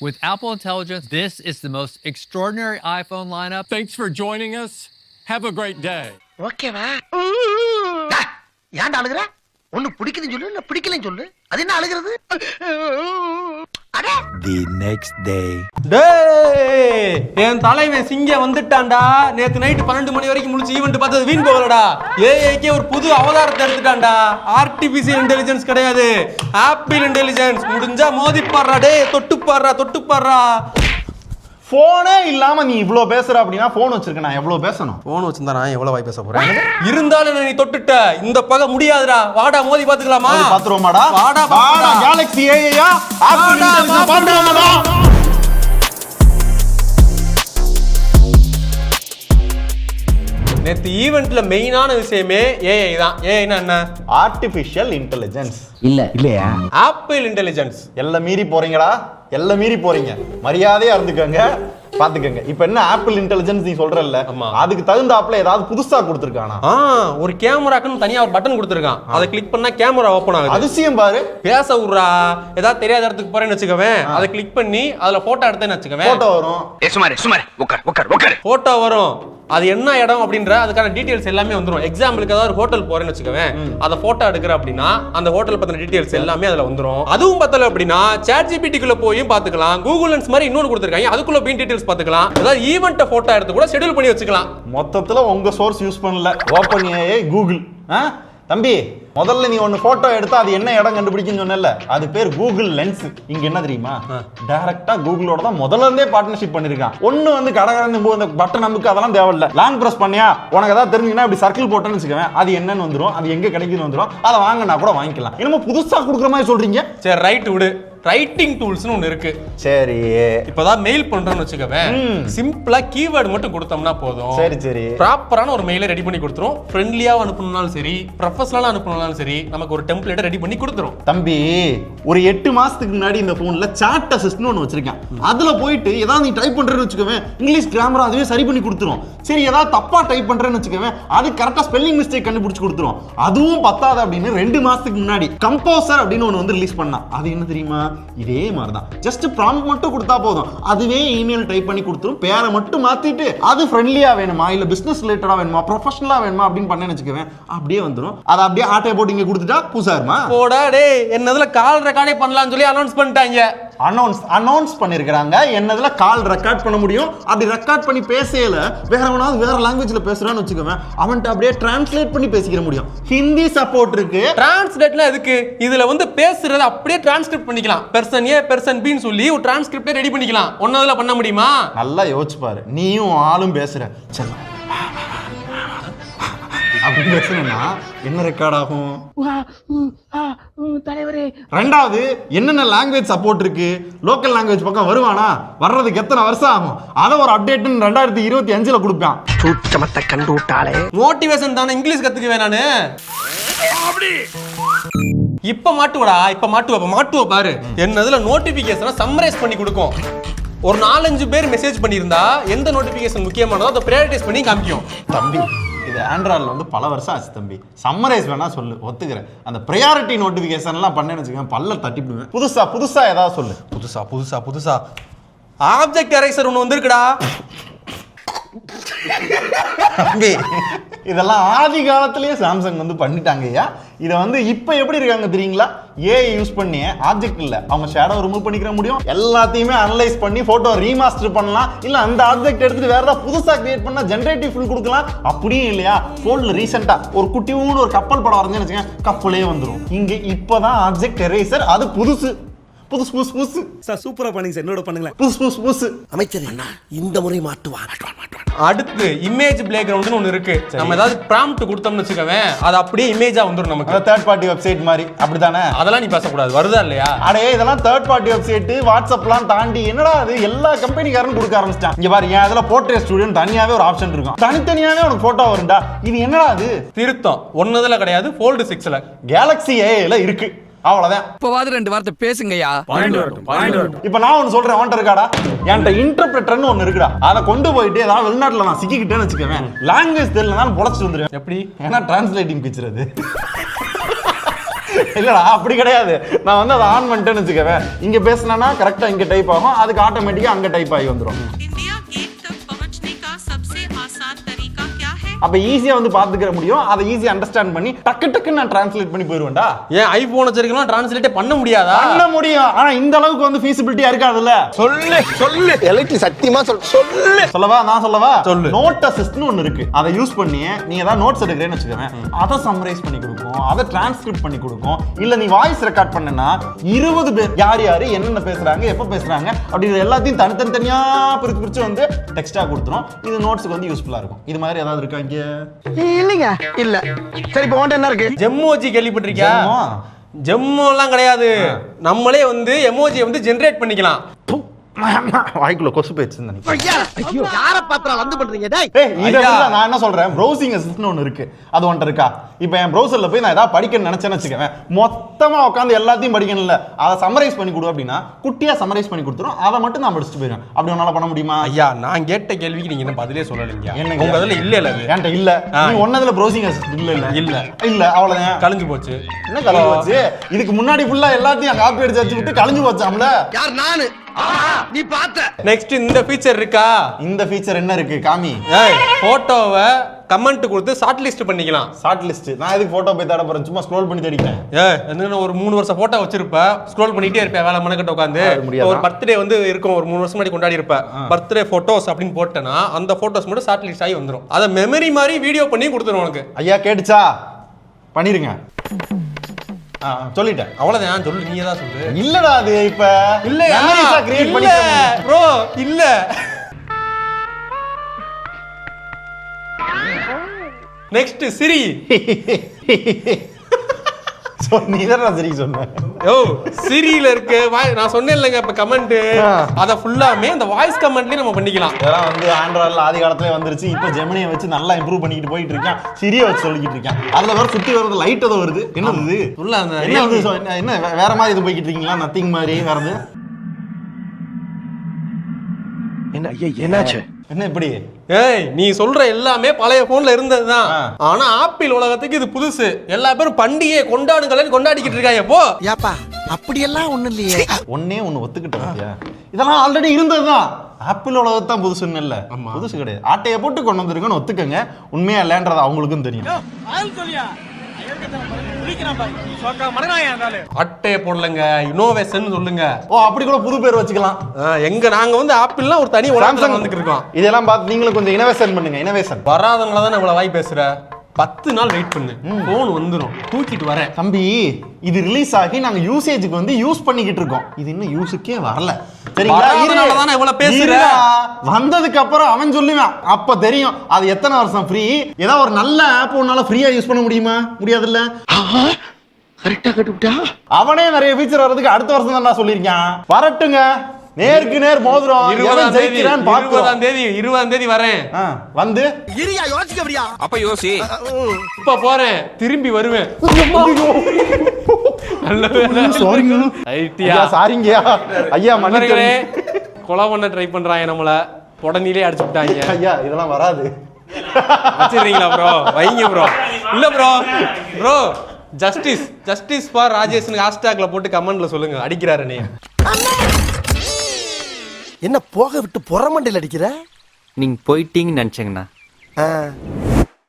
With Apple Intelligence, this is the most extraordinary iPhone lineup. Thanks for joining us. Have a great day. ஓகேவா? ஏன்டா அழுகுற? ஒன்னு பிடிக்குதுன்னு சொல்லு, இல்ல பிடிக்கலன்னு சொல்லு. அது என்ன அழுகுறது? The next day. டேய், என் தலைவன் சிங்க வந்துட்டான்டா. நேத்து நைட் 12 மணி வரைக்கும் முடிச்சு ஈவென்ட் பார்த்தது வீண் போகலடா. ஏஐக்கே ஒரு புது அவதாரத்தை எடுத்துட்டான்டா. ஆர்டிபிஷியல் இன்டெலிஜென்ஸ் கிடையாது, ஆப்பிள் இன்டெலிஜென்ஸ். முடிஞ்சா மோதி பாடுறா, டேய் தொட்டு பாடுறா. போனே இல்லாம நீ இவ்ளோ பேசுற அப்படின்னா போன் வச்சிருக்க நான் எவ்வளவு பேசணும்? போன் வச்சிருந்தா நான் எவ்வளவு வாய் பேச போறேன்? இருந்தாலும் நீ தொட்டுட்ட, இந்த பகை முடியாதுடா. வாடா மோதி பாத்துக்கலாமா? பாத்துருவோமாடா? வாடா கேலக்ஸி ஏஐயா ஆப்பிள் இன்டெலிஜென்ஸ் பாத்துருவோமாடா? நேத்து ஈவென்ட்ல மெயினான விஷயமே ஏஐ தான். ஏஐனா என்ன? Artificial intelligence. இல்லையா? Apple Intelligence. எல்லாம் மீறி போறீங்கடா, எல்லாம் மீறி போறீங்க. மரியாதையா இருந்துக்கங்க, பாத்துக்கங்க. இப்ப என்ன ஆப்பிள் இன்டெலிஜென்ஸ் நீ சொல்றல்ல, அதுக்கு தகுந்தாப்புல ஏதாவது புதுசா கொடுத்திருக்கானா? ஒரு கேமராக்குன்னு தனியா ஒரு பட்டன் கொடுத்திருக்கான். அதை கிளிக் பண்ணா கேமரா ஓபன் ஆகுது. அதிசயம் பாரு. பேச விடுறா. ஏதாவது தெரியாத இடத்துக்கு போறேன்னு வச்சுக்கவேன், அதை கிளிக் பண்ணி அதுல போட்டோ எடுத்தேன்னு வச்சுக்கவேன், போட்டோ வரும். சுமார் உட்கார் போட்டோ வரும். அது என்ன இடம் அப்படின்ற அதுக்கான டீடைல்ஸ் எல்லாமே வந்துரும். எக்ஸாம்பிளுக்கு ஏதாவது ஒரு ஹோட்டல் போறேன்னு வச்சுக்கவேன், அதை போட்டோ எடுக்கிற அப்படின்னா அந்த ஹோட்டல் பத்தின டீடைல்ஸ் எல்லாமே அதுல வந்துரும். அதுவும் பத்தல அப்படின்னா ChatGPT குள்ள போய் பாத்துக்கலாம். கூகுள் லென்ஸ் மாதிரி இன்னொன்னு கொடுத்திருக்காங்க, அதுக்குள்ள போய் டீடைல்ஸ் பாத்துக்கலாம். ஏதாவது ஈவென்ட் போட்டோ எடுத்து கூட ஷெட்யூல் பண்ணி வச்சுக்கலாம். மொத்தத்துல உங்க சோர்ஸ் யூஸ் பண்ணல, ஓபன் ஏஐ கூகுள். தம்பி, முதல்ல நீ ஒன்னு போட்டோ எடுத்தா அது என்ன இடம் கண்டுபிடிக்குன்னு சொன்னல, அது பேர் கூகுள் லென்ஸ். இங்க என்ன தெரியுமா, டைரக்டா கூகுளோட தான் முதல்ல இருந்தே பார்ட்னர்ஷிப் பண்ணிருக்கான். ஒண்ணு வந்து கடகடன்னு அந்த பட்டன் நமக்கு அதெல்லாம் தேவையில்ல. லாங் பிரஸ் பண்ணியா உனக்கு ஏதாவது தெரிஞ்சுன்னா இப்படி சர்க்கிள் போட்டேன்னு வச்சுக்கவேன், அது என்னன்னு வந்துடும், அது எங்க கிடைக்குன்னு வந்துடும். அதை வாங்கினா கூட வாங்கிக்கலாம். என்னமோ புதுசா கொடுக்குற மாதிரி சொல்றீங்க. சரி ரைட் விடு. ரைட்டிங் டூல்ஸ்னு ஒன்னு இருக்கு. சரி, இப்பதான் மெயில் பண்றோம்னு வச்சுக்கவேன், சிம்பிளா கீவேர்டு மட்டும் கொடுத்தோம்னா போதும். சரி ப்ராப்பரான ஒரு மெயிலை ரெடி பண்ணி கொடுத்துரும். ஃப்ரெண்ட்லியா அனுப்பணும்னாலும் சரி, ப்ரொஃபஷனலா அனுப்பணும்னாலும் சரி, நமக்கு ஒரு டெம்ப்ளேட்டை ரெடி பண்ணி கொடுத்துரும். தம்பி, ஒரு 8 மாசத்துக்கு முன்னாடி இந்த போன்ல சாட் அசிஸ்ட்னு ஒன்னு வச்சிருக்கேன். அதுல போயிட்டு ஏதாவது நீ டைப் பண்றேன்னு வச்சுக்கவேன், இங்கிலீஷ் கிராமர் அதுவே சரி பண்ணி கொடுத்துரும். சரி, ஏதாவது தப்பா டைப் பண்றேன்னு வச்சுக்கவேன், அது கரெக்டா ஸ்பெல்லிங் மிஸ்டேக் கண்டுபிடிச்சு கொடுத்துரும். அதுவும் பத்தாது அப்படின்னு 2 மாசத்துக்கு முன்னாடி கம்போசர் அப்படின்னு ஒன்னு வந்து ரிலீஸ் பண்ணா. அது என்ன தெரியுமா, இதே மாதிரிதான். ஜஸ்ட் ப்ராம்ப்ட் மட்டும் கொடுத்தா போதும், அதுவே இமெயில் டைப் பண்ணி கொடுத்துரும். பேரை மட்டும் மாத்திட்டு அது ஃப்ரெண்ட்லியா வேணுமா, இல்ல பிசினஸ் ரிலேட்டடா வேணுமா, ப்ரொஃபஷனலா வேணுமா அப்படின்னு பண்ணேன்னு வச்சுக்கவேன், அப்படியே வந்துரும். அதை அப்படியே ஆட்டை போட்டு இங்க கொடுத்துட்டா பூசாருமா. போடா டேய், என்னதுல கால் ரெக்கார்டே பண்ணலாம்னு சொல்லி அனௌன்ஸ் பண்ணிட்டாங்க. அனௌன்ஸ் பண்ணிருக்காங்க. என்னதுல கால் ரெக்கார்ட் பண்ண முடியும். அப்படி ரெக்கார்ட் பண்ணி பேசல வேற எவனாவது வேற லாங்குவேஜ்ல பேசுறான்னு வச்சுக்கவேன், அவன்கிட்ட அப்படியே டிரான்ஸ்லேட் பண்ணி பேசிக்கிற முடியும். ஹிந்தி சப்போர்ட் இருக்கு. டிரான்ஸ்லேட்லாம் எதுக்கு? இதுல வந்து பேசுறத அப்படியே டிரான்ஸ்கிரிப்ட் பண்ணிக்கலாம். பெர்சன் ஏ பெர்சன் பின்னு சொல்லி ஒரு டிரான்ஸ்கிரிப்டே ரெடி பண்ணிக்கலாம். ஒன்னதுல பண்ண முடியுமா? நல்லா யோசிச்சு பாரு. நீயும் ஆளும் பேசுற சரி அப்படி பேசுனா என்ன ரெக்கார்ட் ஆகும்? தலைவரே, ரெண்டாவது என்னென்ன லாங்குவேஜ் சப்போர்ட் இருக்கு, லோக்கல் லாங்குவேஜ் பக்கம் வருவானா, வர்றதுக்கு எத்தனை வருஷம் ஆகும், அதை ஒரு அப்டேட் 2025 கொடுப்பான். சூட்சமத்தை கண்டு விட்டாலே. மோட்டிவேஷன் தானே, இங்கிலீஷ் கத்துக்குவேன் நானு. இப்ப மாட்டுவ பாரு. என்னதுல நோட்டிபிகேஷனை சம்மரைஸ் பண்ணி கொடுக்கும். ஒரு 4-5 பேர் மெசேஜ் பண்ணியிருந்தா எந்த நோட்டிபிகேஷன் முக்கியமானதோ அதை ப்ரையாரிட்டைஸ் பண்ணி காமிக்கும். தம்பி, இது ஆண்ட்ராய்டில் வந்து பல வருஷம் ஆச்சு தம்பி. சம்மரைஸ் வேணா சொல்லு, ஒத்துக்கிறேன். அந்த ப்ரையாரிட்டி நோட்டிஃபிகேஷன் எல்லாம் பண்ணேன்னு வச்சுக்கோங்க, பல்ல தட்டிவிடுவேன். புதுசா ஏதாவது சொல்லு. புதுசா ஆப்ஜெக்ட் எரேசர் ஒன்று வந்திருக்குடா. தம்பி, இதெல்லாம் ஆதி காலத்திலேயே சாம்சங் வந்து பண்ணிட்டாங்க ஐயா. இதை வந்து இப்போ எப்படி இருக்காங்க தெரியுங்களா, ஏஐ யூஸ் பண்ணி ஆப்ஜெக்ட் இல்லை அவங்க ஷேடோ ரிமூவ் பண்ணிக்கிற முடியும். எல்லாத்தையுமே அனலைஸ் பண்ணி போட்டோ ரீமாஸ்டர் பண்ணலாம். இல்ல அந்த ஆப்ஜெக்ட் எடுத்துட்டு வேற ஏதாவது புதுசா கிரியேட் பண்ணா ஜெனரேட்டிவ் ஃபில் கொடுக்கலாம். அப்படியும் இல்லையா, போன்ல ரீசெண்டா ஒரு குட்டியூன்னு ஒரு கப்பல் படம் வரைஞ்சேன்னு வச்சுக்கோங்க, கப்பலே வந்துடும். இங்க இப்பதான் ஆப்ஜெக்ட் எரேசர், அது புதுசு சார். சூப்பரா பண்ணீங்க சார், என்னோட பண்ணுங்களேன். புதுசு அமைச்சர் என்ன இந்த முறை மாட்டுவான். அடுத்து இமேஜ் பிளே கிரவுண்ட்னு ஒன்று இருக்கு. நம்ம ஏதாவது ப்ராம்ப்ட் கொடுத்தோம்னு வச்சுக்கவேன், அது அப்படியே இமேஜா வந்துடும் நமக்கு. தேர்ட் பார்ட்டி வெப்சைட் மாதிரி அப்படிதானே? அதெல்லாம் நீ பேசக்கூடாது, வருதா இல்லையா? அடே, இதெல்லாம் தேர்ட் பார்ட்டி வெப்சைட் வாட்ஸ்அப்லாம் தாண்டி என்னடா அது எல்லா கம்பெனிக்காரன் கொடுக்க ஆரம்பிச்சிட்டான். இங்க பாரு, ஏன் அதுல போர்ட்ரேட் ஸ்டுடியோ தனியாவே ஒரு ஆப்ஷன் இருக்கும், தனித்தனியாவே உனக்கு போட்டோ வரும்டா. இது என்னடா அது? திருத்தம் ஒன்னதுல கிடையாது, Fold 6ல கேலக்ஸி ஏஐல இருக்கு. அவ்வளவுதான். இப்போவாது 2 வார்த்தை பேசுங்கய்யா. இப்ப நான் ஒன்னு சொல்றேன், உன்கிட்ட இருக்காடா? என்கிட்ட இன்டர்பிரட்டர்னு ஒன்னு இருக்குடா. அதை கொண்டு போயிட்டு ஏதாவது வெளிநாட்டுல நான் சிக்கிக்கிட்டேன்னு வச்சுக்கவேன், லாங்குவேஜ் தெரியலனாலும் பொழைச்சிட்டு வந்துருவேன். எப்படி? ஏன்னா டிரான்ஸ்லேட்டிங் பிக்சர் அது. இல்லடா அப்படி கிடையாது. நான் வந்து அதை ஆன் பண்ணிட்டேன்னு வச்சுக்கவே, இங்க பேசினா கரெக்டா இங்க டைப் ஆகும், அதுக்கு ஆட்டோமேட்டிக்கா அங்க டைப் ஆகி வந்துடும். इंडिया गेट तक पहुंचने का सबसे आसान तरीका क्या है? அப்ப ஈஸியா வந்து பாத்துக்கிற முடியும், அதை ஈஸியா அண்டர்ஸ்டாண்ட் பண்ணி டக்கு டக்குன்னு நான் டிரான்ஸ்லேட் பண்ணி போயிருவேன்டா. ஏன் ஐபோன் வச்சிருக்கலாம் டிரான்ஸ்லேட்டே பண்ண முடியாதா? பண்ண முடியும், ஆனா இந்த அளவுக்கு வந்து ஃபீசிபிலிட்டியா இருக்காதுல்ல. சொல்லு எலக்ட்ரிக் சத்தியமா சொல்லு. சொல்லவா? நான் சொல்லவா? சொல்லு. நோட் அசிஸ்ட்னு ஒன்னு இருக்கு. அதை யூஸ் பண்ணி நீ ஏதாவது நோட்ஸ் எடுக்கிறேன்னு வச்சுக்கோங்க, அதை சம்மரைஸ் பண்ணி கொடுக்கும், அதை டிரான்ஸ்கிரிப்ட் பண்ணி கொடுக்கும். இல்ல நீ வாய்ஸ் ரெக்கார்ட் பண்ணனா 20 பேர் யார் யாரு என்னென்ன பேசுறாங்க எப்ப பேசுறாங்க அப்படிங்கிற எல்லாத்தையும் தனித்தனியா பிரிச்சு வந்து டெக்ஸ்டா கொடுத்துரும். இது நோட்ஸ்க்கு வந்து யூஸ்ஃபுல்லா இருக்கும். இது மாதிரி ஏதாவது இருக்கா இங்க? இல்லைங்க இல்ல. சரி இப்போ உன்கிட்ட என்ன இருக்கு? ஜெம்மோஜி கேள்விப்பட்டிருக்கியா? ஜெம்மோ? ஜெம்மோலாம் கிடையாது, நம்மளே வந்து எமோஜி வந்து ஜெனரேட் பண்ணிக்கலாம். வாய்க்குள்ள கொசு போயிடுச்சு. யார பாத்திரம் வந்து பண்றீங்க டேய்? நான் என்ன சொல்றேன், ப்ரௌசிங் அசிஸ்ட்னு ஒன்னு இருக்கு, அது ஒன்ட்ட இருக்கா? இப்போ என் ப்ரௌசர்ல போய் நான் ஏதாவது படிக்கணும்னு நினைச்சேன்னு வச்சுக்கவேன், மொத்தமா உட்காந்து எல்லாத்தையும் படிக்கணும் இல்ல, அதை சம்மரைஸ் பண்ணி கொடு அப்படின்னா குட்டியா சம்மரைஸ் பண்ணி கொடுத்துரும், அதை மட்டும் நான் படிச்சுட்டு போயிடுவேன். அப்படி உன்னால பண்ண முடியுமா? ஐயா நான் கேட்ட கேள்விக்கு நீங்க என்ன பதிலே சொல்லலைங்க. என்னங்க? உங்க அதுல இல்ல இல்ல அது. என்கிட்ட இல்ல. நீ ஒன்னதுல ப்ரௌசிங் அசிஸ்டன்ட் இல்ல இல்ல இல்ல இல்ல அவ்வளவுதான். கழிஞ்சு போச்சு. என்ன கலந்து போச்சு? இதுக்கு முன்னாடி ஃபுல்லா எல்லாத்தையும் காப்பி அடிச்சு வச்சு விட்டு கழிஞ்சு போச்சாம்ல. யார் நானு? நீ பார்த்த. நெக்ஸ்ட் இந்த ஃபீச்சர் இருக்கா? இந்த ஃபீச்சர் என்ன இருக்கு காமி? ஏய் போட்டோவை கமெண்ட் கொடுத்து ஷார்ட் லிஸ்ட் பண்ணிக்கலாம். ஷார்ட் லிஸ்ட் நான் எதுக்கு போட்டோ போய் தேட போறேன்? சும்மா ஸ்க்ரோல் பண்ணி தேடிக்கிறேன். என்ன ஒரு 3 வருஷம் போட்டோ வச்சிருப்ப, ஸ்க்ரோல் பண்ணிட்டே இருப்பேன் வேலை மனக்கட்ட உட்காந்து. ஒரு பர்த்டே வந்து இருக்கும், ஒரு 3 வருஷம் முன்னாடி கொண்டாடி இருப்பேன், பர்த்டே போட்டோஸ் அப்படின்னு போட்டேன்னா அந்த போட்டோஸ் மட்டும் ஷார்ட் லிஸ்ட் ஆகி வந்துடும். அதை மெமரி மாதிரி வீடியோ பண்ணி கொடுத்துரும் உனக்கு. ஐயா கேட்டுச்சா? பண்ணிருங்க. சொல்லிட்டேன், அவ்வளவுதான். சொல்லு, நீ தான் சொல்லு. இல்லடா அது இப்ப இல்லையா? கிரியேட் இல்ல பண்ணி ப்ரோ, இல்ல. நெக்ஸ்ட் சிரி. நீதான் சரி சொன்ன. யோ சிரியில இருக்கு நான் சொன்னேன் இல்லங்க இப்ப கமெண்ட், அத ஃபுல்லாமே அந்த வாய்ஸ் கமெண்ட்லயே நம்ம பண்ணிக்கலாம். இதெல்லாம் வந்து ஆண்ட்ராய்ட்ல ஆதி காலத்திலே வந்துருச்சு. இப்போ ஜெமினியை வச்சு நல்லா இம்ப்ரூவ் பண்ணிட்டு போயிட்டு இருக்கேன். சிரியை வச்சு சொல்லிக்கிட்டு இருக்கேன். அதுல வேற சுத்தி வரது லைட் ஏதோ வருது. என்னது இது? உள்ள அந்த என்ன வந்து என்ன வேற மாதிரி இது போய்கிட்டு இருக்கீங்களா? நத்திங் மாதிரி வருது. என்ன ஐயா என்னாச்சு? என்ன இப்படி? ஏய் நீ சொல்ற எல்லாமே பழைய போன்ல இருந்ததுதான். ஆனா ஆப்பிள் உலகத்துக்கு இது புதுசு. எல்லா பேரும் பண்டிகையை கொண்டாடுங்களேன்னு கொண்டாடிக்கிட்டு இருக்காங்க. போ ஏப்பா அப்படியெல்லாம் ஒண்ணும் இல்லையே. ஒன்னே ஒன்னு ஒத்துக்கிட்டேன், இதெல்லாம் ஆல்ரெடி இருந்ததுதான். ஆப்பிள் உலகத்தான் புதுசுன்னு இல்ல, புதுசு கிடையாது. ஆட்டையை போட்டு கொண்டு வந்திருக்கோன்னு ஒத்துக்கங்க. உண்மையா இல்லைன்றது அவங்களுக்கும் தெரியும். அட்டையை போடலங்க, இனோவேஷன் சொல்லுங்க. ஓ அப்படி கூட புது பேர் வச்சுக்கலாம். எங்க நாங்க வந்து ஆப்பிள்லாம் ஒரு தனி உலகத்துல வந்துட்டு இருக்கோம். இதெல்லாம் பார்த்து நீங்களும் கொஞ்சம் இனோவேஷன் பண்ணுங்க. இனோவேஷன் வராதவங்கள தான் இவ்வளவு வாய் பேசுற. 10 நாள் வெயிட் பண்ணு, போன் வந்துரும், தூக்கிட்டு வரேன். தம்பி இது ரிலீஸ் ஆகி நாங்க யூசேஜுக்கு வந்து யூஸ் பண்ணிக்கிட்டு இருக்கோம். இது இன்னும் யூஸுக்கே வரல. வராதனாலதானே இவ்வளவு பேசுற. வந்ததுக்கு அப்புறம் அவன் சொல்லுவான், அப்ப தெரியும் அது எத்தனை வருஷம் ஃப்ரீ. ஏதாவது ஒரு நல்ல ஆப் உன்னால ஃப்ரீயா யூஸ் பண்ண முடியுமா? முடியாதுல்ல. கரெக்டா கட்டுவிட்டா. அவனே நிறைய ஃபீச்சர் வர்றதுக்கு அடுத்த வருஷம் தான் நான் சொல்லியிருக்கேன். வரட்டுங்க, நேருக்கு நேர் மோதுறோம். 20ஆம் தேதி வரேன். வந்து இரியா யோசிக்க முடியா? அப்ப யோசி. இப்ப போறேன், திரும்பி வருவேன். சாரிங்கயா ஐயா, மன்னிக்கிறே. கொலை பண்ண ட்ரை பண்றாங்க, நம்மள உடனே அடிச்சு விட்டாங்க. ஐயா இதெல்லாம் வராது. வச்சிருக்கீங்களா ப்ரோ? வைங்க ப்ரோ. இல்ல ப்ரோ, ப்ரோ ஜஸ்டிஸ் ஃபார் ராஜேஷ்னு ஹேஷ்டேக்ல போட்டு கமெண்ட்ல சொல்லுங்க. அடிக்கிறாரு நீ. என்ன போக விட்டு புறமண்டையில் அடிக்கிற? நீங்க போயிட்டீங்கன்னு நினைச்சேங்கண்ணா.